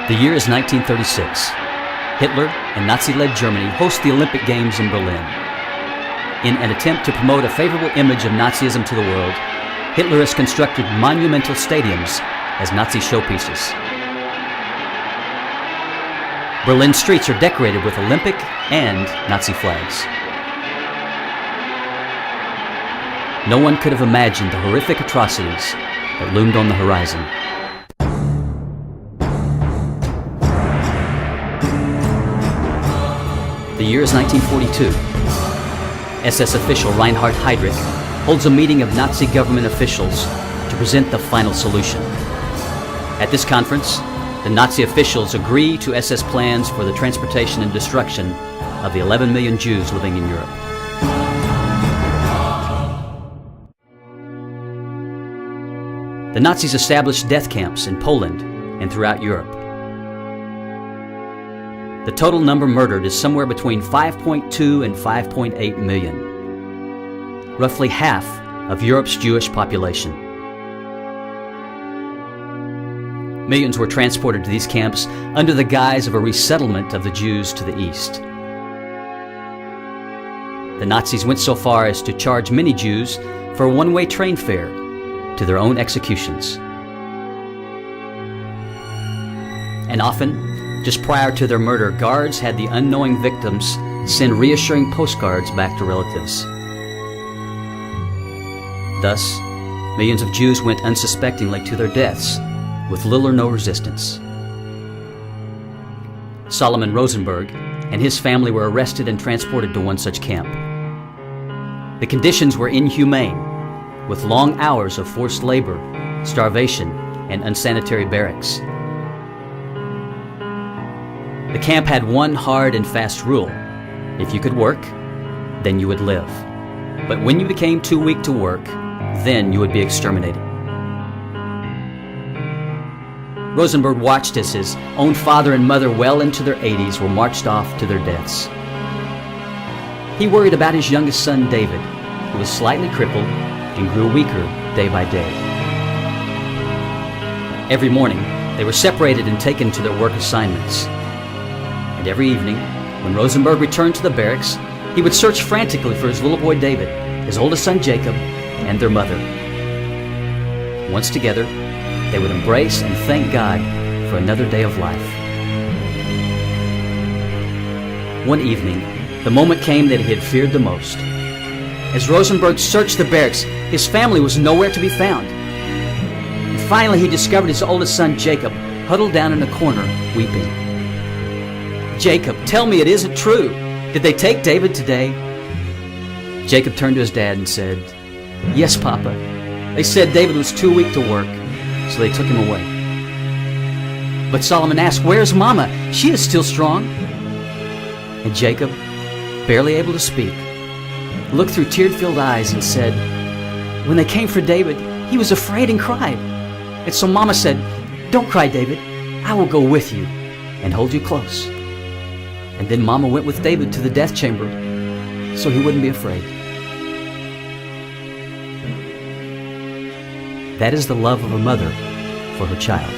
The year is 1936. Hitler and Nazi-led Germany host the Olympic Games in Berlin. In an attempt to promote a favorable image of Nazism to the world, Hitler has constructed monumental stadiums as Nazi showpieces. Berlin streets are decorated with Olympic and Nazi flags. No one could have imagined the horrific atrocities that loomed on the horizon. The year is 1942. SS official Reinhard Heydrich holds a meeting of Nazi government officials to present the final solution. At this conference, the Nazi officials agree to SS plans for the transportation and destruction of the 11 million Jews living in Europe. The Nazis established death camps in Poland and throughout Europe. The total number murdered is somewhere between 5.2 and 5.8 million, roughly half of Europe's Jewish population. Millions were transported to these camps under the guise of a resettlement of the Jews to the east. The Nazis went so far as to charge many Jews for a one-way train fare to their own executions. And often, just prior to their murder, guards had the unknowing victims send reassuring postcards back to relatives. Thus, millions of Jews went unsuspectingly to their deaths with little or no resistance. Solomon Rosenberg and his family were arrested and transported to one such camp. The conditions were inhumane, with long hours of forced labor, starvation, and unsanitary barracks. The camp had one hard and fast rule. If you could work, then you would live. But when you became too weak to work, then you would be exterminated. Rosenberg watched as his own father and mother, well into their 80s, were marched off to their deaths. He worried about his youngest son, David, who was slightly crippled and grew weaker day by day. Every morning, they were separated and taken to their work assignments. And every evening, when Rosenberg returned to the barracks, he would search frantically for his little boy David, his oldest son Jacob, and their mother. Once together, they would embrace and thank God for another day of life. One evening, the moment came that he had feared the most. As Rosenberg searched the barracks, his family was nowhere to be found. And finally, he discovered his oldest son Jacob huddled down in a corner, weeping. "Jacob, tell me it isn't true. Did they take David today?" Jacob turned to his dad and said, "Yes, Papa. They said David was too weak to work, so they took him away." But Solomon asked, "Where's Mama? She is still strong." And Jacob, barely able to speak, looked through tear-filled eyes and said, "When they came for David, he was afraid and cried. And so Mama said, 'Don't cry, David. I will go with you and hold you close.' And then Mama went with David to the death chamber so he wouldn't be afraid." That is the love of a mother for her child.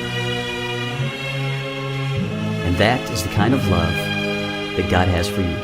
And that is the kind of love that God has for you.